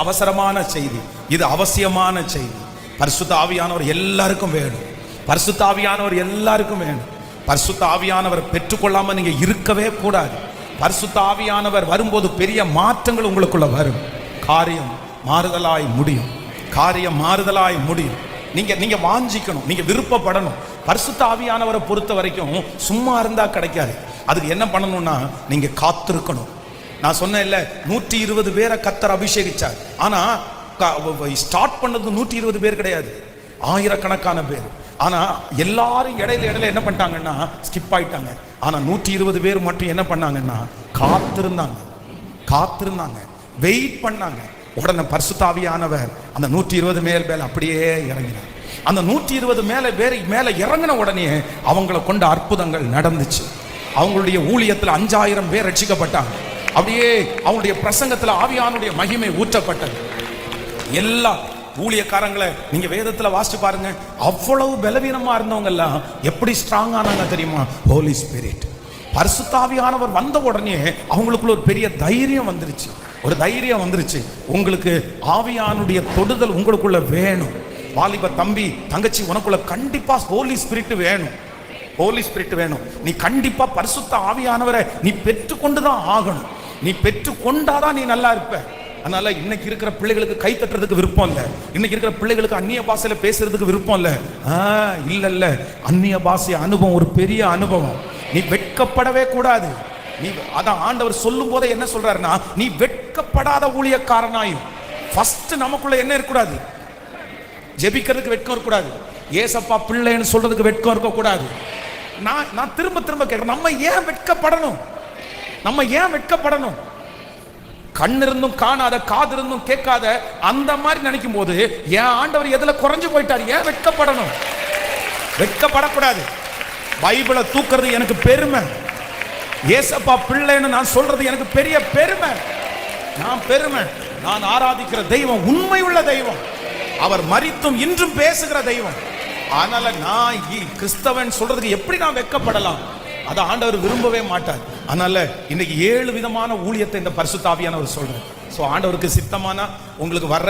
அவசரமான செய்தி, இது அவசியமான செய்தி. பரிசுத்த ஆவியானவர் எல்லாருக்கும் வேணும். பரிசுத்த ஆவியானவர் எல்லாருக்கும் வேணும். பரிசுத்த ஆவியானவர் பெற்றுக்கொள்ளாம நீங்க இருக்கவே கூடாது. பரிசுத்த ஆவியானவர் வரும்போது பெரிய மாற்றங்கள் உங்களுக்குள்ள வரும். காரியம் மாறுதலாய் முடியும். காரியம் மாறுதலாய் முடியும். நீங்க வாஞ்சிக்கணும், நீங்க விருப்பப்படணும். பரிசுத்த ஆவியானவரை பொறுத்த வரைக்கும் சும்மா இருந்தா கிடைக்காது. அதுக்கு என்ன பண்ணணும்னா நீங்க காத்திருக்கணும். நான் சொன்னேன் இல்ல, 120 பேரை கர்த்தர் அபிஷேகிச்சார். ஆனா ஸ்டார்ட் பண்ணது 120 பேர் கிடையாது, ஆயிரக்கணக்கான பேர். ஆனா எல்லாரும் இடையில என்ன பண்ணிட்டாங்கன்னா ஸ்கிப் ஆயிட்டாங்க. ஆனா 120 பேர் மட்டும் என்ன பண்ணாங்கன்னா காத்திருந்தாங்க, வெயிட் பண்ணாங்க. உடனே பரிசுத்த ஆவியானவர் அந்த 120 மேல அப்படியே இறங்கினார். அந்த 120 மேல இறங்கின உடனே அவங்களை கொண்ட அற்புதங்கள் நடந்துச்சு. அவங்களுடைய ஊழியத்தில் 5000 பேர் ரட்சிக்கப்பட்டாங்க. அப்படியே அவங்களுடைய பிரசங்கத்துல ஆவியானுடைய மகிமை ஊற்றப்பட்டது. எல்லா ஊழியக்காரங்களை நீங்க வேதத்துல வாசிச்சு பாருங்க. அவ்வளவு பலவீனமா இருந்தவங்க எல்லாம் எப்படி ஸ்ட்ராங் ஆனாங்க தெரியுமா? ஹோலி ஸ்பிரிட், பரிசுத்த ஆவியானவர் வந்த உடனே அவங்களுக்குள்ள ஒரு பெரிய தைரியம் வந்துருச்சு. உங்களுக்கு ஆவியானுடைய தொடுதல் உங்களுக்குள்ள வேணும். வாலிப தம்பி தங்கச்சி, உனக்குள்ள கண்டிப்பா ஹோலி ஸ்பிரிட் வேணும். ஹோலி ஸ்பிரிட் வேணும். நீ கண்டிப்பா பரிசுத்த ஆவியானவரை நீ பெற்றுக்கொண்டுதான் ஆகணும். நீ பெற்றுக்கொண்டாதான் நீ நல்லா இருப்ப. அதனால இன்னைக்கு இருக்கிற பிள்ளைகளுக்கு கை தட்டுறதுக்கு விருப்பம் இல்லை. இன்னைக்கு இருக்கிற பிள்ளைகளுக்கு அந்நிய பாஷையில பேசுறதுக்கு விருப்பம் இல்லை. இல்ல, அந்நிய பாஷை அனுபவம் ஒரு பெரிய அனுபவம். நீ வெட்கப்படவே கூடாது. நீ அதான் ஆண்டவர் சொல்லும் போதே என்ன சொல்றாருன்னா, நீ வெட்கப்படாத ஊழியக்காரனாயும். ஃபர்ஸ்ட் நமக்குள்ள என்ன இருக்கக்கூடாது? ஜெபிக்கிறதுக்கு வெட்கம் இருக்கக்கூடாது. ஏசப்பா பிள்ளைன்னு சொல்றதுக்கு வெட்கம் இருக்கக்கூடாது. நான் திரும்ப கேட்கிறேன், நம்ம ஏன் வெட்கப்படணும்? கண் இருந்தும் காணாத, காது இருந்தும் கேட்காத, அந்த மாதிரி நினைக்கும் போது ஏன் ஆண்டவர் எதுல குறைஞ்சு போயிட்டார்? ஏன் வெட்கப்படணும்? வெட்கப்படக்கூடாது. பைபிளை தூக்குறது எனக்கு பெருமை. ஏசப்பா பிள்ளைன்னு நான் சொல்றது எனக்கு பெரிய பெருமை. நான் ஆராதிக்கிற தெய்வம் உண்மை உள்ள தெய்வம். அவர் மரித்தும் இன்றும் பேசுகிற தெய்வம். அதனால நான் கிறிஸ்தவன் சொல்றதுக்கு எப்படி நான் வெட்கப்படலாம்? அதை ஆண்டவர் விரும்பவே மாட்டார். அதனால இன்னைக்கு 7 விதமான ஊழியத்தை இந்த பரிசுத்த ஆவியானவர் சொல்றார். சோ ஆண்டவருக்கு சித்தமானா உங்களுக்கு வர்ற